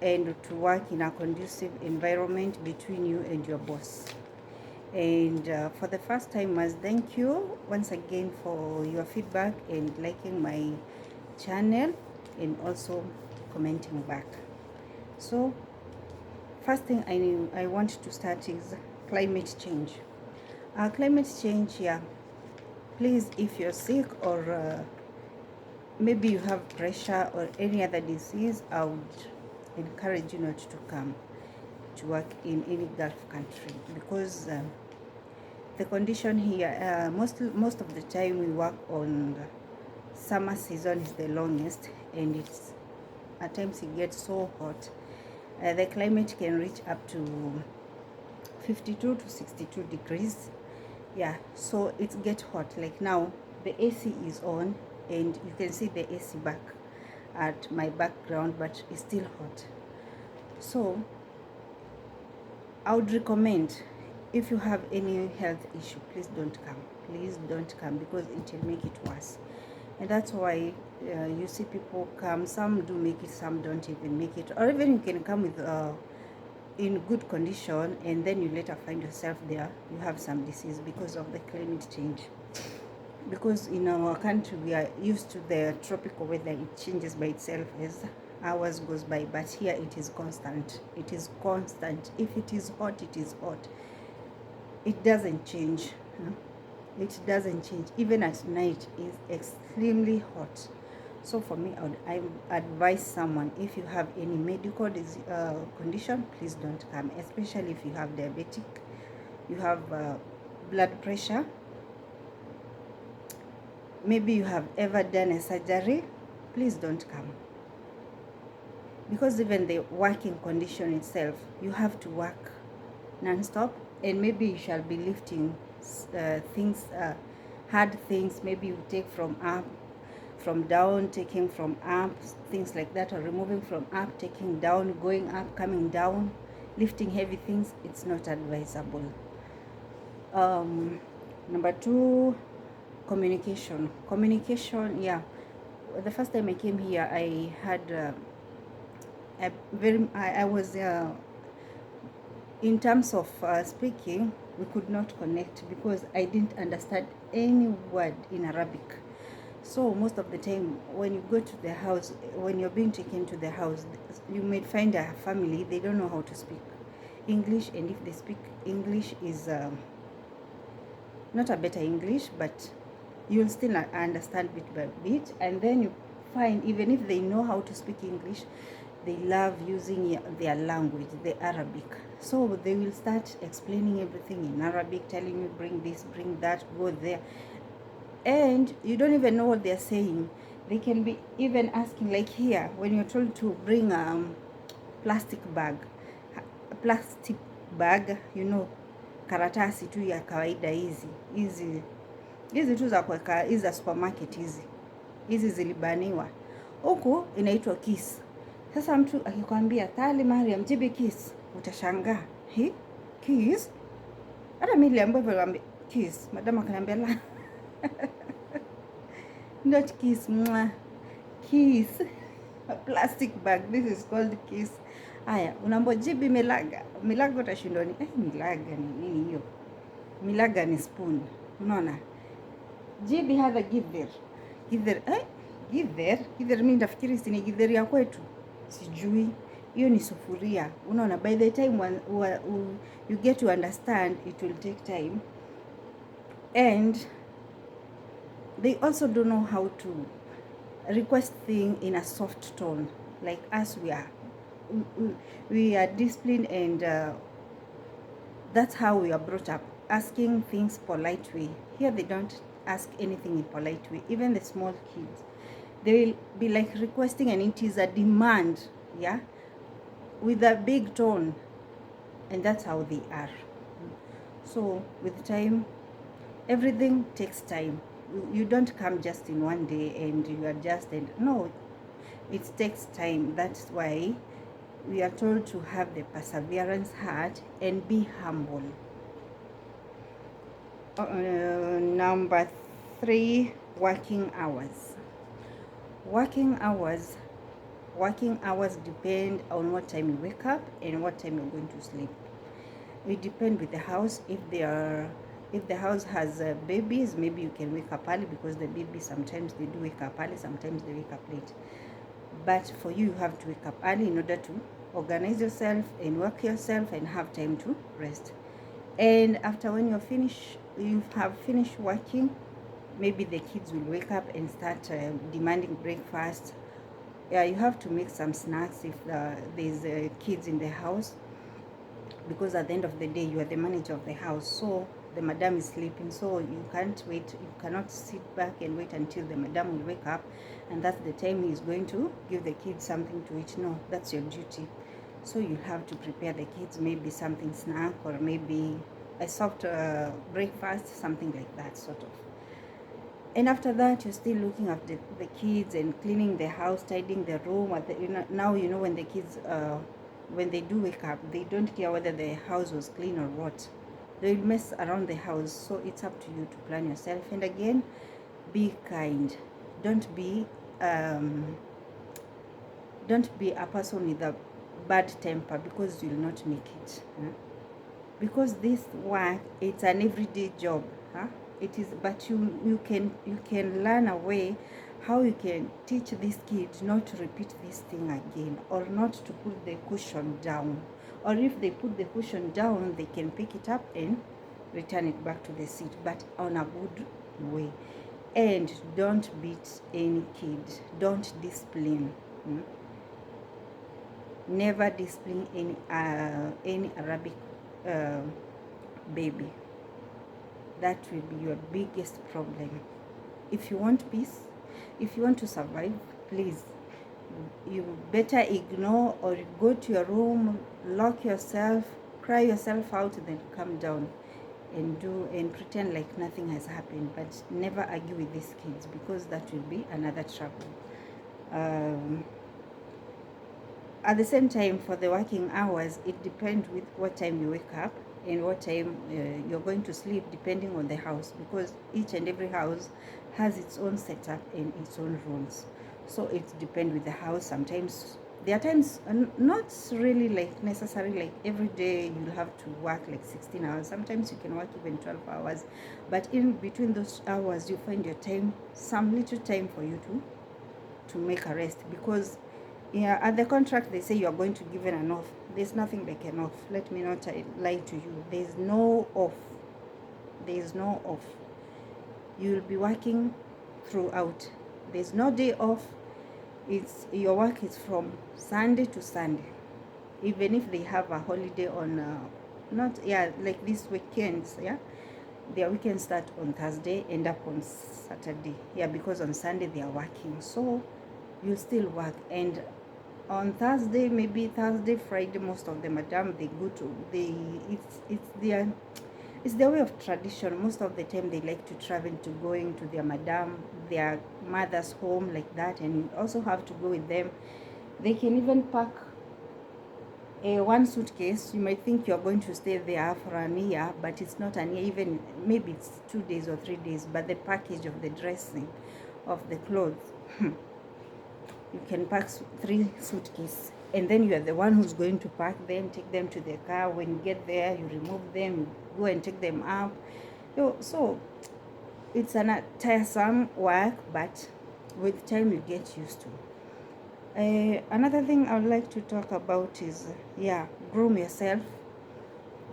and to work in a conducive environment between you and your boss. And for the first timers, thank you once again for your feedback and liking my channel and also commenting back. So first thing I want to start is climate change. Climate change, yeah. Please, if you're sick or maybe you have pressure or any other disease, I would encourage you not to come to work in any Gulf country, because the condition here, most of the time we work on summer season is the longest, and it's at times it gets so hot. The climate can reach up to 52 to 62 degrees. Yeah, so it gets hot. Like now the AC is on and you can see the AC back at my background, but it's still hot. So I would recommend, if you have any health issue, please don't come. Please don't come, because it will make it worse. And that's why you see people come. Some do make it, some don't even make it. Or even you can come with in good condition, and then you later find yourself there you have some disease because of the climate change. Because in our country we are used to the tropical weather, it changes by itself as hours goes by, but here it is constant. It is constant. If it is hot, it is hot. It doesn't change. It doesn't change. Even at night is extremely hot. So for me, I would advise someone, if you have any medical condition, please don't come, especially if you have diabetic, you have blood pressure, maybe you have ever done a surgery, please don't come. Because even the working condition itself, you have to work non-stop, and maybe you shall be lifting things, hard things, maybe you take from up, from down, taking from up, things like that, or removing from up, taking down, going up, coming down, lifting heavy things. It's not advisable. Number two, communication. Yeah, the first time I came here, I had I was in terms of speaking, we could not connect because I didn't understand any word in Arabic. So most of the time when you go to the house, when you're being taken to the house, you may find a family, they don't know how to speak English, and if they speak English is not a better English, but you'll still understand bit by bit. And then you find, even if they know how to speak English, they love using their language, the Arabic. So they will start explaining everything in Arabic, telling you bring this, bring that, go there, and you don't even know what they're saying. They can be even asking, like here, when you're told to bring plastic bag, you know, karatasi tu ya kawaida, hizi tu za kuweka, hizi za supermarket, hizi zilibaniwa, huku inaitwa kiss. Sasa mtu akikwambia tali Mariam jibi kiss, utashangaa, kiss? Hata mimi niliambiwa kiss, madam akaniambia la not kiss, kiss, a plastic bag, this is called kiss. Haya, unambo jibi milaga utashindoni. Milaga ni nini hiyo? Milaga ni spoon, unaona? Jibi hadha gither, mimi ndafikiri si ni gither ya kwetu, sijui hiyo ni sufuria, unaona? By the time you get to understand, it will take time. And they also don't know how to request things in a soft tone. Like us, we are disciplined, and that's how we are brought up, asking things polite way. Here they don't ask anything in polite way. Even the small kids, they will be like requesting, and it is a demand, yeah, with a big tone, and that's how they are. So with time, everything takes time. You don't come just in one day and you adjust, and no, it takes time. That's why we are told to have the perseverance heart and be humble. Number 3, working hours. Working hours, Working hours depend on what time you wake up and what time you're going to sleep. It depends with the house. If the house has babies, maybe you can wake up early, because the babies sometimes they do wake up early, sometimes they wake up late. But for you, you have to wake up early in order to organize yourself and work yourself and have time to rest. And after when you have finished working, maybe the kids will wake up and start demanding breakfast. Yeah, you have to make some snacks if there's kids in the house, because at the end of the day you are the manager of the house, so the madam is sleeping, so you can't wait, you cannot sit back and wait until the madam will wake up and that's the time he's going to give the kids something to eat. No, that's your duty. So you have to prepare the kids maybe something snack, or maybe a soft breakfast, something like that sort of. And after that, you're still looking after the kids and cleaning the house, tidying the room. Now you know when the kids, when they do wake up, they don't care whether the house was clean or what. They'll mess around the house. So it's up to you to plan yourself. And again, be kind. Don't be um, don't be a person with a bad temper, because you'll not make it. Because this work, it's an everyday job. It is, but you can learn a way how you can teach these kids not to repeat this thing again, or not to put the cushion down, or if they put the cushion down, they can pick it up and return it back to the seat, but on a good way. And don't beat any kid, don't discipline. Never discipline any Arabic baby. That will be your biggest problem. If you want peace, if you want to survive, please, you better ignore, or go to your room, lock yourself, cry yourself out, then come down and pretend like nothing has happened. But never argue with these kids, because that will be another trouble. At the same time, for the working hours, it depends with what time you wake up and what time you're going to sleep, depending on the house, because each and every house has its own setup and its own rules. So it depends with the house. Sometimes there are times, not really like necessary like every day you'll have to work like 16 hours. Sometimes you can work even 12 hours, but in between those hours you find your time, some little time for you to make a rest. Because yeah, at the contract they say you are going to give an off. There's nothing like an off. Let me not lie to you. There's no off. There's no off. You'll be working throughout. There's no day off. It's your work is from Sunday to Sunday. Even if they have a holiday on not like these weekends, their weekends start on Thursday, end up on Saturday. Because on Sunday they are working. So you still work. And on Thursday, maybe Thursday, Friday, most of the madam, they go to it's their way of tradition. Most of the time they like to travel to going to their mother's home, like that, and you also have to go with them. They can even pack one suitcase. You might think you're going to stay there for a year, but it's not an year. Even maybe it's 2 days or 3 days, but the package of the dressing of the clothes you can pack 3 suitcases, and then you are the one who's going to pack them, take them to the car. When you get there, you remove them, you go and take them up. So it's a tiresome work, but with time you get used to. Another thing I would like to talk about is groom yourself.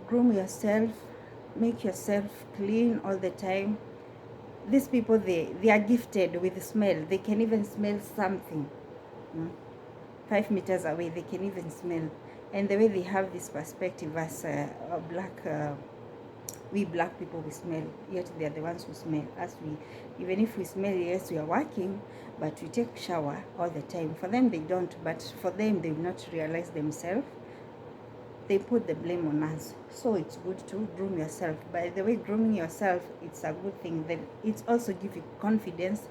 Groom yourself, make yourself clean all the time. These people, they are gifted with smell. They can even smell something 5 meters away. They can even smell. And the way they have this perspective as we black people, we smell, yet they are the ones who smell. Even if we smell, yes, we are working, but we take shower all the time. For them, they don't, but for them, they will not realize themselves. They put the blame on us. So it's good to groom yourself. By the way, grooming yourself, it's a good thing. Then it also gives you confidence,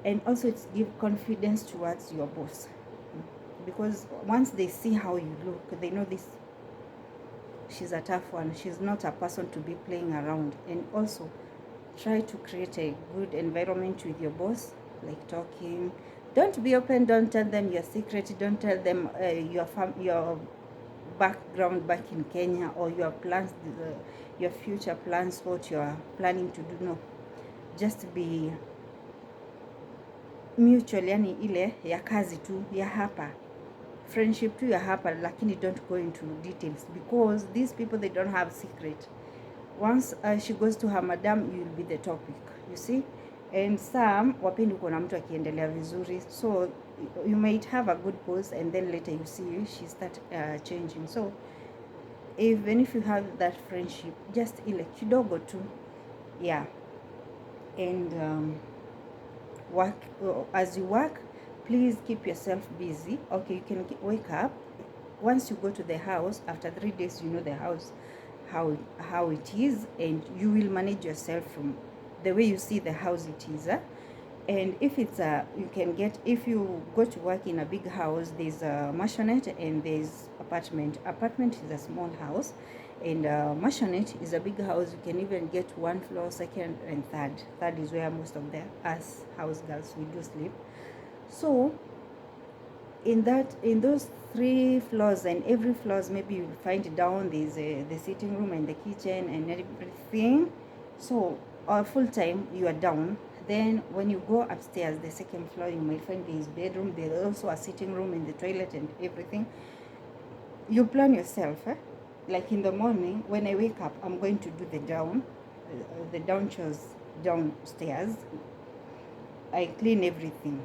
and also it's give confidence towards your boss, because once they see how you look, they know this, she's a tough one, she's not a person to be playing around. And also try to create a good environment with your boss, like talking, Don't be open. Don't tell them your secret. Don't tell them your background back in Kenya, or your plans, your future plans, what you are planning to do. No, just be mutual, yani ile ya kazi tu ya hapa, friendship tu ya hapa, lakini don't go into details, because these people, they don't have secret. Once she goes to her madam, you will be the topic, you see. And some wapendi kuna mtu akiendelea vizuri, so you might have a good pose, and then later you see she start changing. So even if you have that friendship, just ile kidogo tu, yeah. And work, as you work, please keep yourself busy. Okay, you can wake up. Once you go to the house, after 3 days, you know the house, how it is, and you will manage yourself from the way you see the house it is. And if it's you can get, if you go to work in a big house, there's a maisonette and there's apartment. Apartment is a small house, and maisonette is a big house. You can even get 1 floor, second and third. Third is where most of the us house girls we do sleep. So in those 3 floors, and every floors, maybe you'll find down there's the sitting room and the kitchen and everything. So full time you are down. Then when you go upstairs, the second floor, you might find there's bedroom, there's also a sitting room and the toilet and everything. You plan yourself, like in the morning when I wake up, I'm going to do the down chores downstairs. I clean everything.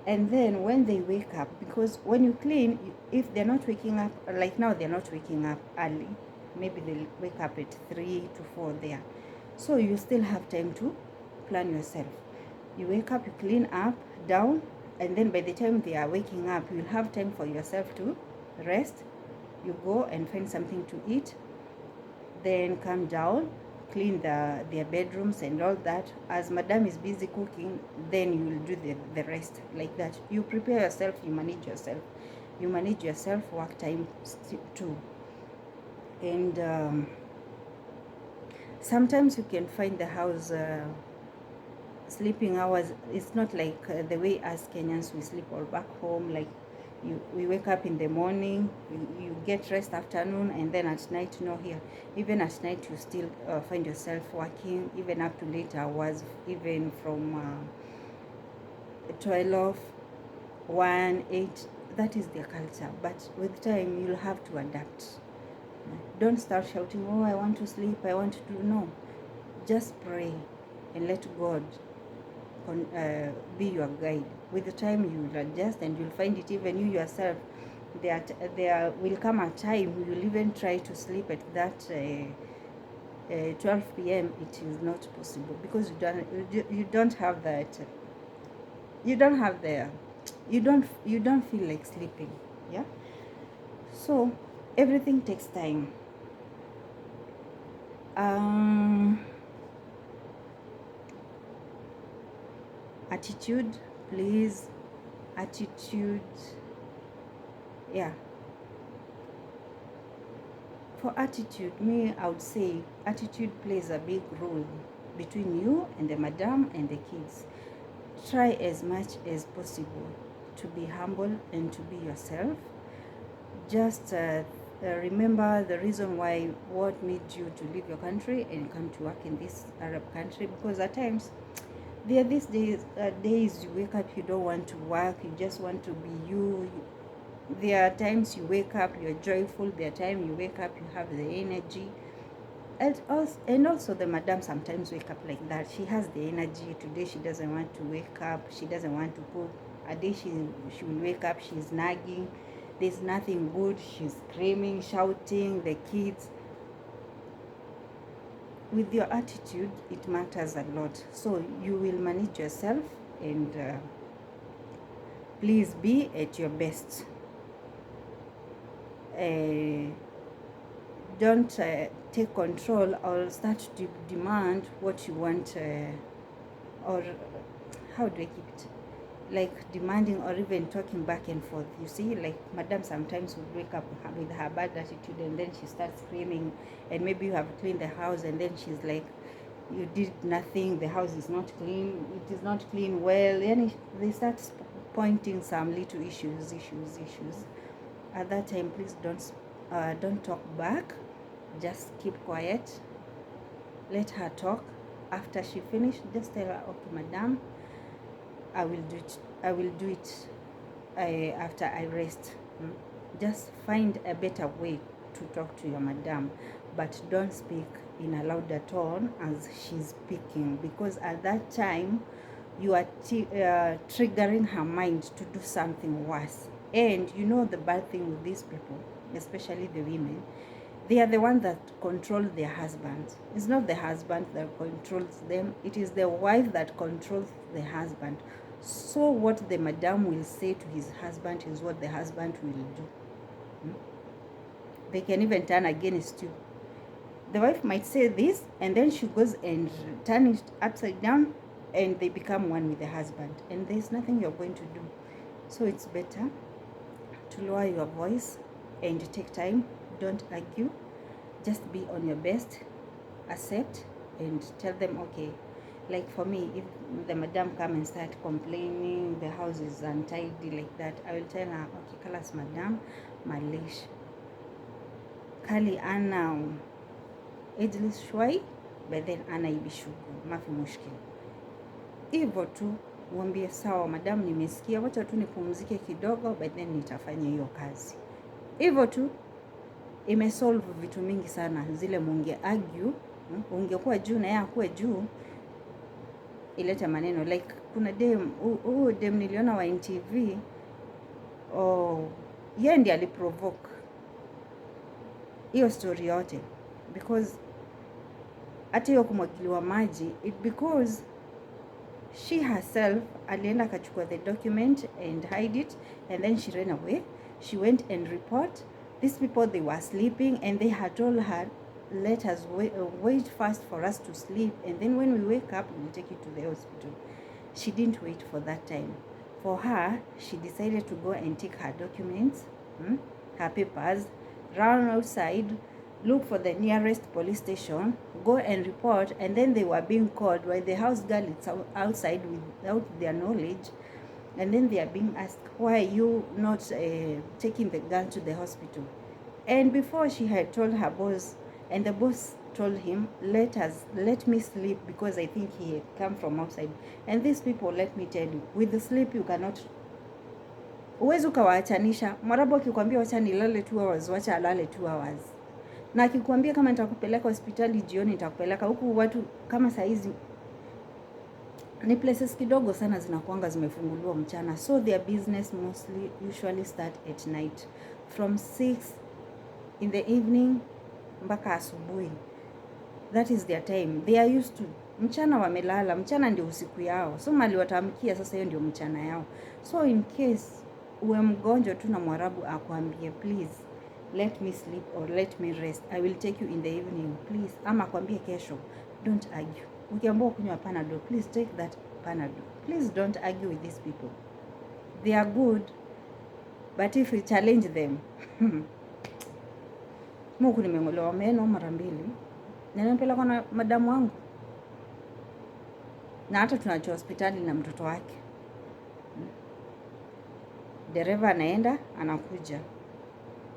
And then when they wake up, because when you clean, if they're not waking up, like now they're not waking up early, maybe they'll wake up at 3 to 4 there. So you still have time to plan yourself. You wake up, you clean up, down, and then by the time they are waking up, you'll have time for yourself to rest. You go and find something to eat, then come down, clean their bedrooms and all that. As madam is busy cooking, then you will do the rest, like that. You prepare yourself, you manage yourself, work time too. And sometimes you can find the house sleeping hours. It's not like the way as Kenyans we sleep all back home, like we wake up in the morning, you get rest afternoon, and then at night, no. Here, even at night, you still find yourself working, even up to late hours, even from 12, 1, 8. That is their culture. But with time, you'll have to adapt. Don't start shouting, oh, I want to sleep, I want to do. No, just pray and let God be your guide. With the time, you will adjust, and you'll find it, even you yourself, there will come a time you'll even try to sleep at that 12 p.m. It is not possible, because you don't have that, you don't feel like sleeping. Yeah. So everything takes time. Attitude, please. Attitude, yeah. For attitude, I would say attitude plays a big role between you and the madam and the kids. Try as much as possible to be humble and to be yourself. Just remember the reason why, what made you to leave your country and come to work in this Arab country, because at times there are these days you wake up, you don't want to work, you just want to be you. There are times you wake up, you're joyful. There are times you wake up, you have the energy. And also the madam sometimes wake up like that. She has the energy. Today she doesn't want to wake up. She doesn't want to cook. A day she will wake up, she's nagging. There's nothing good. She's screaming, shouting, the kids. With your attitude, it matters a lot. So you will manage yourself, and please be at your best. Don't take control or start to demand what you want, or how do I keep it? Like demanding or even talking back and forth. You see, like madam sometimes would wake up with her bad attitude, and then she starts screaming, and maybe you have cleaned the house, and then she's like, you did nothing, the house is not clean, it is not clean well. And they start pointing some little issues. At that time, please don't talk back. Just keep quiet. Let her talk. After she finished, just tell her, okay, madam, I will do it after I rest. Just find a better way to talk to your madam, but don't speak in a louder tone as she's speaking, because at that time you are triggering her mind to do something worse. And you know the bad thing with these people, especially the women, they are the ones that control their husband. It's not the husband that controls them, it is the wife that controls the husband. So what the madam will say to his husband is what the husband will do. They can even turn against you. The wife might say this, and then she goes and turn it upside down, and they become one with the husband, and there's nothing you're going to do. So it's better to lower your voice and take time. Don't argue. Just be on your best. Accept and tell them, okay. Like for me, if the madam come and start complaining, the house is untidy like that, I will tell her, okay, kalas madam, malish. Kali ana ageless shwai, but then ana ibishugu, mafi mushkil. Hivyo tu, uambie sawa madam, nimesikia, wacha tu nipumzike kidogo, but then nitafanya hiyo kazi. Hivyo tu, imesolve vitu mingi sana. Zile munge argue, ungekuwa juu na yeye akuwe juu, ilete maneno. Like kuna dem, dem niliona wa NTV, yeye ndiye aliprovoke hiyo story yote, because hata hiyo kumwagiliwa maji, because she herself alienda akachukua the document and hide it, and then she ran away. She went and report these people, they were sleeping, and they had told her, let us wait first for us to sleep, and then when we wake up we'll take you to the hospital. She didn't wait for that time. For her, she decided to go and take her documents, her papers, run outside, look for the nearest police station, go and report, and then they were being called while the house girl is outside without their knowledge, and then they are being asked, why are you not taking the girl to the hospital? And before, she had told her boss, and the boss told him, let me sleep, because I think he had come from outside. And these people, let me tell you, with the sleep you cannot, uwezi ukawaachanisha. Mwarabu akikwambia wacha nilale 2 hours, wacha alale 2 hours. Na akikwambia kama nitakupeleka hospitali jioni, nitakupeleka. Huku watu kama saizi ni places kidogo sana zinakuanga zimefunguliwa mchana, so their business usually start at night from 6 in the evening mpaka asubuhi. That is their time. They are used to mchana, wamelala mchana, ndio usiku yao. So mali watamkia sasa, hiyo ndio mchana yao. So in case uwe mgonjwa tu na Mwarabu akwambie, please let me sleep or let me rest, I will take you in the evening please, ama akwambie kesho, don't argue. Ukiambiwa kunywa Panadol, please take that Panadol. Please don't argue with these people. They are good, but if you challenge them Mungu, nimeng'olewa meno mara 2 na nimepeleka na madamu wangu, na hata tunacho hospitali na mtoto wake. Dereva anaenda anakuja,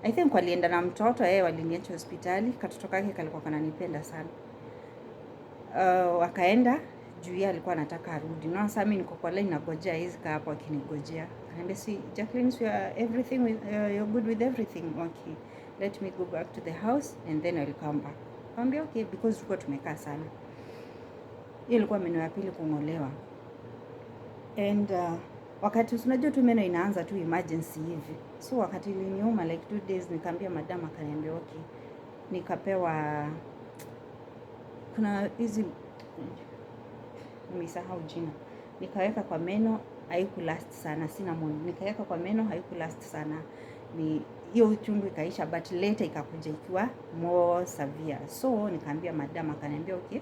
I think walienda na mtoto, waliniacha hospitali. Katoto kake kalikuwa kananipenda sana. Wakaenda juu yeye alikuwa anataka arudi. Na sasa mimi niko kwa line nagojea, hizi kaa hapo akinigojea. Ananiambia, si Jacqueline, so everything you're good with everything. Okay, let me go back to the house and then I'll come back. Kaambia okay, because tulikuwa tumekaa sana. Hiyo ilikuwa meno ya pili kung'olewa. And wakati unajua tu meno inaanza tu emergency hivi. So wakati iliniuma like 2 days, nikaambia madam, akaniambia okay. Nikapewa, kuna hizi, nimesahau jina, nikaweka kwa meno, haikulast sana, cinnamon nikaweka kwa meno, haikulast sana, ni hiyo uchungu ikaisha, but later ikakuja ikiwa more severe. So nikaambia madam, akaniambia okay,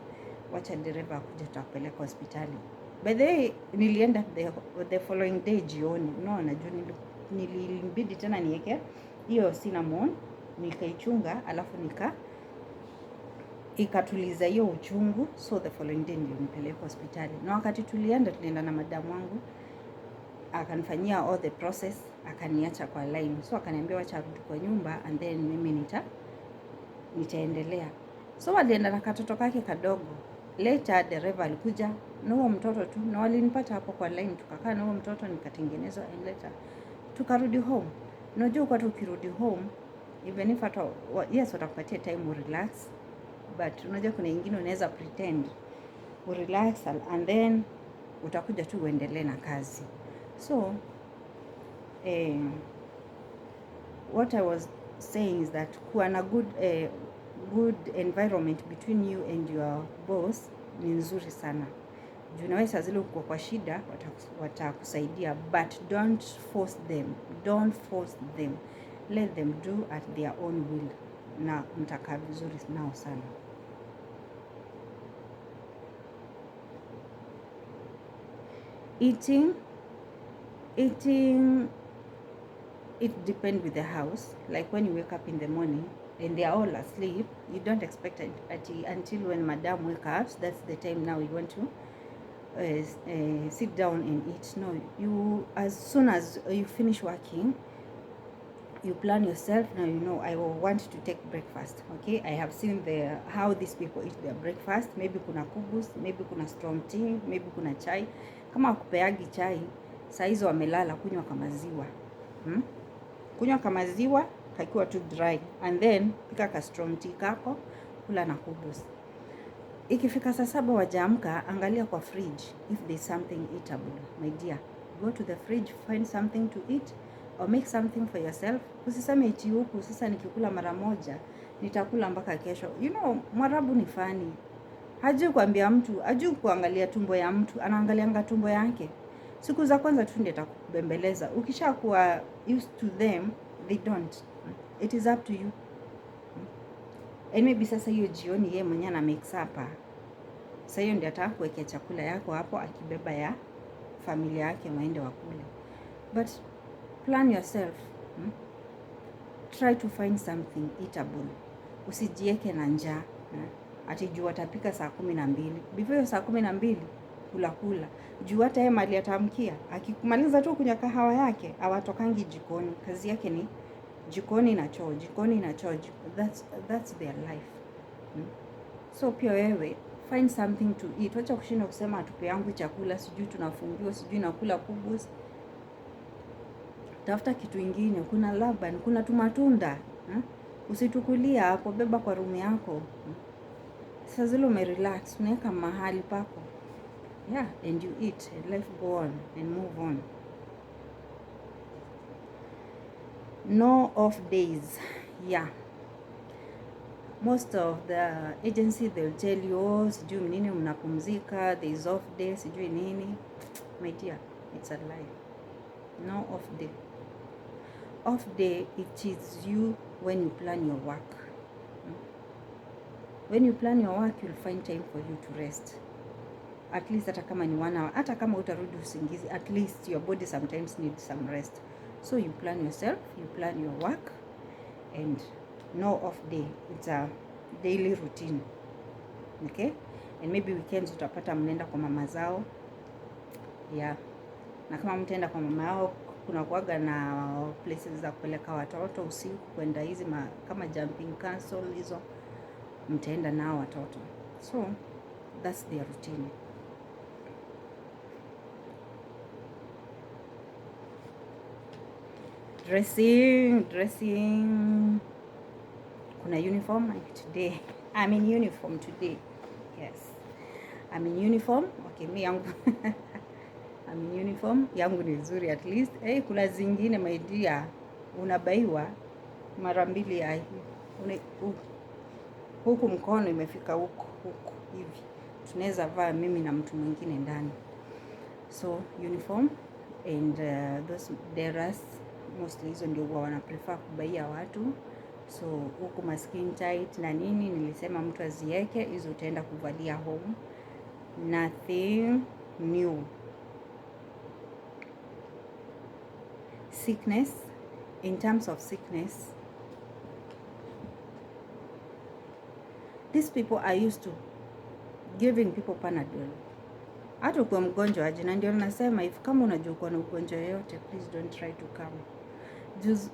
wacha dereva akuje, tutakupeleka hospitali. By the way, nilienda the following day jioni. No, najua nilibidi tena niweke hiyo cinnamon, nikaichunga, alafu ikatuliza hiyo uchungu. So the following day ndio nipeleka hospitali. Na wakati tulienda na madamu wangu, akanifanyia all the process, akaniacha kwa line. So akaniambia wacha arudi kwa nyumba and then mimi nitaendelea. So walienda na katoto kake kadogo. Later dereva alikuja na huo mtoto tu, na walinipata hapo kwa line, tukakaa na huo mtoto nikatengenezwa, and later tukarudi home. Unajua kwa tukirudi home, even if yes watakupatia time relax, but unajua kuna ingine unaweza pretend relax and then utakuja tu uendelee na kazi. So what I was saying is that kuwa na good environment between you and your boss ni nzuri sana. Juu nawe saa zile uko kwa shida watakusaidia, but don't force them. Let them do at their own will, na mtakaa vizuri nao sana. Eating, it depends with the house. Like when you wake up in the morning and they are all asleep, you don't expect it until when madam wake up, that's the time now you want to sit down and eat. No, you, as soon as you finish working, you plan yourself. Now you know I will want to take breakfast. Okay, I have seen how these people eat their breakfast. Maybe kuna kubus, maybe kuna strong tea, maybe kuna chai. Kama kupeagi chai, saa hizo wamelala, kunywa kamaziwa. Kunywa kamaziwa kakiwa tu dry, and then pika ka strong tea kako, kula na kubus. Ikifika saa 7 wajaamka, angalia kwa fridge if there's something eatable. My dear, go to the fridge, find something to eat or make something for yourself. Usiseme eti huku sasa nikikula mara moja nitakula mpaka kesho. You know, Mwarabu ni fani. Hajui kuambia mtu, hajui kuangalia tumbo ya mtu, anaangalianga tumbo yake. Siku za kwanza tu ndio atakubembeleza. Ukishakuwa used to them, they don't. It is up to you. And maybe sasa hiyo jioni yeye mwenyewe na make supper. Sasa hiyo ndio atakuwekea chakula yako hapo, akibeba ya familia yake waende wakule. But plan yourself. Try to find something eatable. Usijieke na njaa. Ati juu atapika saa 12. Before saa 12 kula. Juu hata yeye mali atamkia, akikumaliza tu kunywa kahawa yake, hawatokangi jikoni. Kazi yake ni jikoni na choo, that's their life. So pia wewe find something to eat. Wacha kushinda kusema atupe yangu chakula, sijui tunafungiwa, sijui nakula kubus. Tafuta kitu ingine, kuna laban, kuna tumatunda. Usitukulia hapo, beba kwa room yako. Sasa zile umerelax, unaweka mahali pako. Yeah, and you eat and life go on and move on. No off days. Yeah. Most of the agency they'll tell you, oh, sijui nini mnapumzika, there is off day, sijui nini. My dear, it's a lie. No off day. Off day, it is you when you plan your work. When you plan your work, you'll find time for you to rest. At least hata kama ni 1 hour, hata kama utarudi usingizi, at least your body sometimes needs some rest. So you plan yourself, you plan your work, and no off day. It's a daily routine. Okay? And maybe weekends utapata mnaenda kwa mama zao. Yeah. Na kama mtaenda kwa mama yao, kuna kuaga na places za kupeleka watoto usiku kwenda hizi kama jumping castle hizo, mtaenda nao watoto. So that's their routine. Dressing. Kuna uniform today. I'm in uniform today. Yes. I'm in uniform. Okay, mi yangu. I'm in uniform. Yangu ni nzuri at least. Kuna zingine my dear, unabaiwa mara 2 ya hii. Huku mkono imefika huku hivi. Tunaweza vaa mimi na mtu mwingine ndani. So uniform and those deras mostly hizo ndio wana prefer kubaia watu. So huku maskin tight na nini, nilisema mtu azieke hizo, utaenda kuvalia home. Nothing new. Sickness, in terms of sickness, these people are used to giving people Panadol. hata ukiwa mgonjwa aje. Na ndio nasema if kama unajua uko na ugonjwa yoyote, please don't try to come. Just,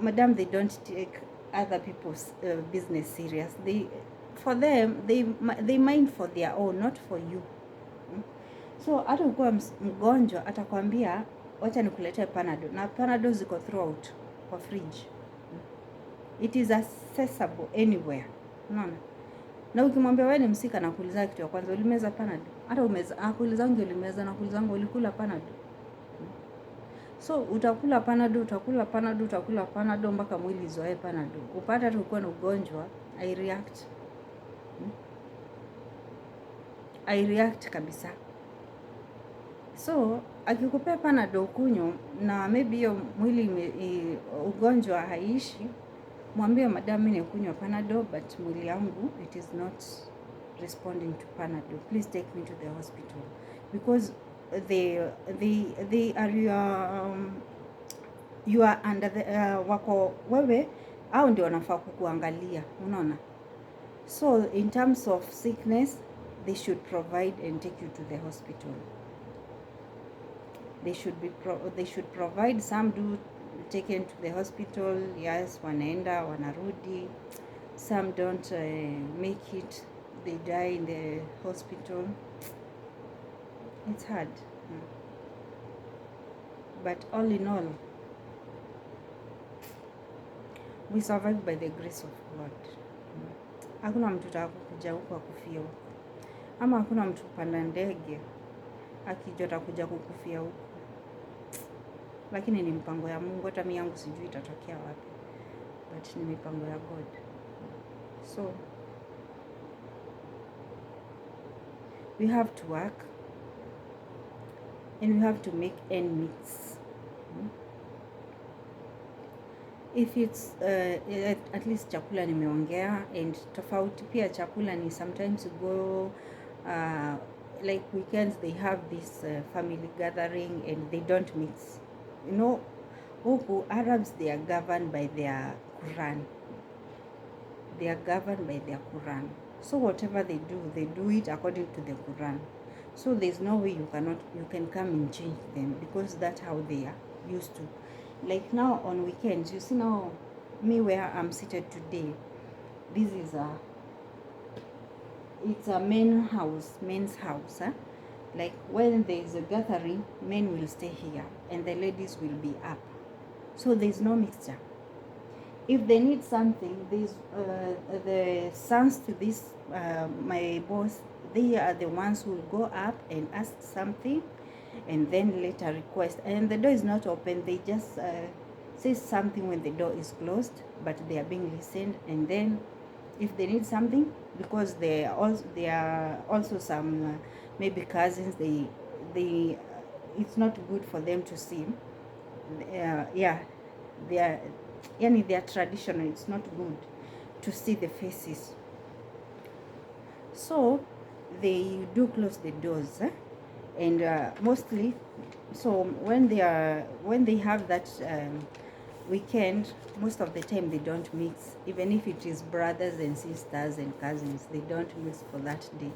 madam, they don't take other people's business serious. For them, they mind for their own, not for you. So hata ukiwa mgonjwa atakwambia wacha nikuletee Panadol, na Panadol ziko throughout kwa fridge. It is accessible anywhere. Unaona? Na ukimwambia wewe ni msika na kuuliza kitu ya kwanza, ulimeza Panadol? Hata umeza, akuuliza ulimeza na kuuliza ulikula Panadol? So utakula Panadol mpaka mwili izoee Panadol. Upata hata ukiwa na ugonjwa, I react kabisa. So akikupea Panadol kunywa na maybe hiyo mwili ugonjwa haishi, mwambie madam, mimi nikunywa Panadol but mwili yangu it is not responding to Panadol. Please take me to the hospital because they are you are under the wako wewe au ndio wanafaa kukuangalia, unaona? So in terms of sickness, they should provide and take you to the hospital. They should provide. Some do taken to the hospital, yes, wanaenda wanarudi. Some don't make it, they die in the hospital. It's hard. But all in all, we survive by the grace of God. Hakuna mtu atakuja huko akufia huko, ama hakuna mtu panda ndege akijota kuja kukufia huko, lakini ni mpango ya Mungu. Hata mimi yangu sijui itatokea wapi, but ni mipango ya God. So we have to work and we have to make ends meet. If it's at least chakula nimeongea, and tofauti pia chakula ni sometimes you go like weekends they have this family gathering and they don't mix. You know, huku Arabs, they are governed by their Quran. They are governed by their Quran. So whatever they do it according to the Quran. So there's no way you can come and change them, because that's how they are used to. Like now on weekends, you see now me where I'm seated today, this is it's a men's house. Like when there is a gathering, men will stay here and the ladies will be up. So there's no mixture. If they need something, there's the sons to this my boss, they are the ones who will go up and ask something and then later request, and the door is not open. They just say something when the door is closed, but they are being listened. And then if they need something, because they are also some maybe cousins, they it's not good for them to see. Yeah, they are they are traditional. It's not good to see the faces. So they do close the doors. And mostly, so when they have that weekend, most of the time they don't mix. Even if it is brothers and sisters and cousins, they don't mix for that day.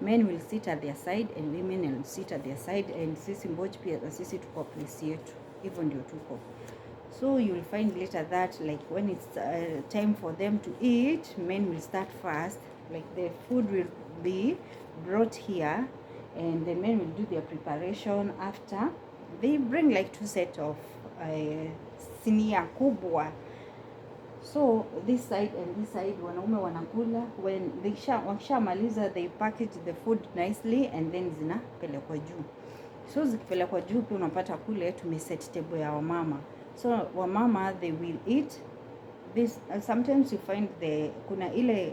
Men will sit at their side and women will sit at their side, and sisi mbochi pia sisi tuko place yetu, hivyo ndio tuko. So you will find later that like when it's time for them to eat, men will start first. Like the food will be brought here, and the men will do their preparation. After they bring like 2 sets of sinia kubwa. So this side and this side wanaume wanakula. When wakishamaliza, they package the food nicely and then zinapelekwa juu. So zikipelekwa juu pia unapata kule tumeset table ya wamama. So wamama, they will eat this. Sometimes you find kuna ile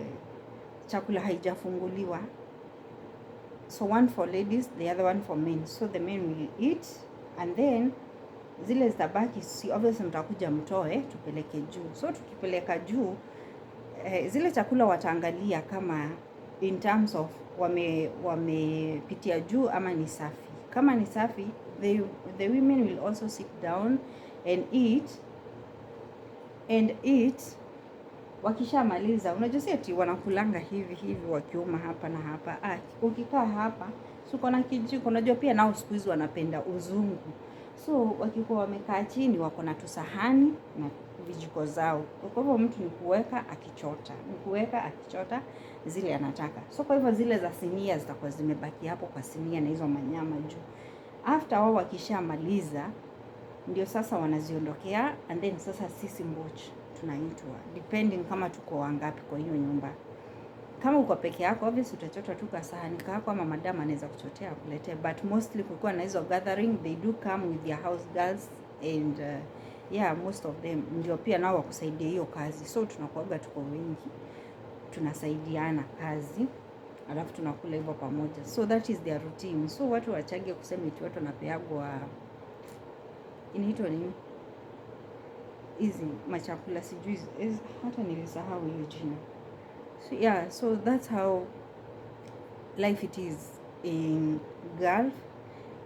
chakula haijafunguliwa. So one for ladies, the other one for men. So the men will eat, and then zile zitabaki, si obviously mtakuja mtoe tupeleke juu. So tukipeleka juu, zile chakula wataangalia kama in terms of wamepitia juu ama ni safi. Kama ni safi, the women will also sit down and eat. Wakishamaliza, unajua eti wanakulanga hivi wakiuma hapa na hapa. Ukikaa hapa So kuna kijiko, unajua pia nao siku hizi wanapenda uzungu. So wakikuwa wamekaa chini wako na tusahani na vijiko zao. Kwa hivyo mtu ni kuweka akichota zile anataka. So kwa hivyo zile za sinia zitakuwa zimebaki hapo kwa sinia na hizo manyama juu. After wao wakishamaliza ndio sasa wanaziondokea, and then sasa sisi mboch tunaitwa depending kama tuko wangapi kwa hiyo nyumba. Kama uko peke yako obviously utachota tu kasahani kako, ama madam anaweza kuchotea kuletea, but mostly kulikuwa na hizo gathering they do come with their house girls and yeah, most of them ndio pia nao wakusaidia hiyo kazi. So tunakuaga tuko wengi, tunasaidiana kazi, alafu tunakula hivyo pamoja. So that is their routine. So watu wachage kusema eti watu wanapeagwa inaitwa nini hizi machakula sijui, hata nilisahau hiyo jina. So yeah, so that's how life it is in Gulf.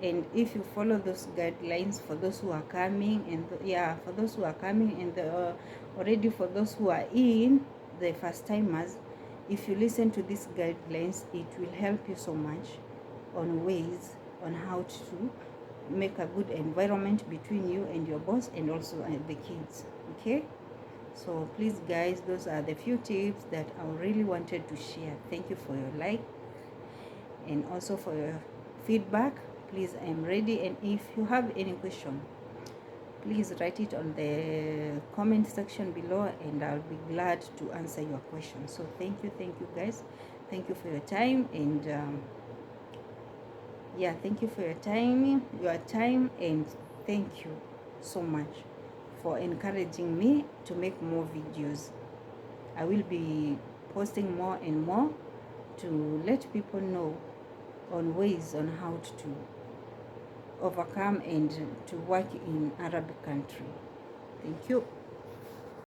And if you follow those guidelines for those who are coming, and for those who are coming, and already for those who are in, the first timers, if you listen to these guidelines, it will help you so much on ways on how to make a good environment between you and your boss, and also the kids. Okay, so please guys, those are the few tips that I really wanted to share. Thank you for your like and also for your feedback. Please, I am ready, and if you have any question, please write it on the comment section below, and I'll be glad to answer your question. So thank you guys, thank you for your time, and yeah, thank you for your time, and thank you so much for encouraging me to make more videos. I will be posting more and more to let people know on ways on how to overcome and to work in Arabic country. Thank you.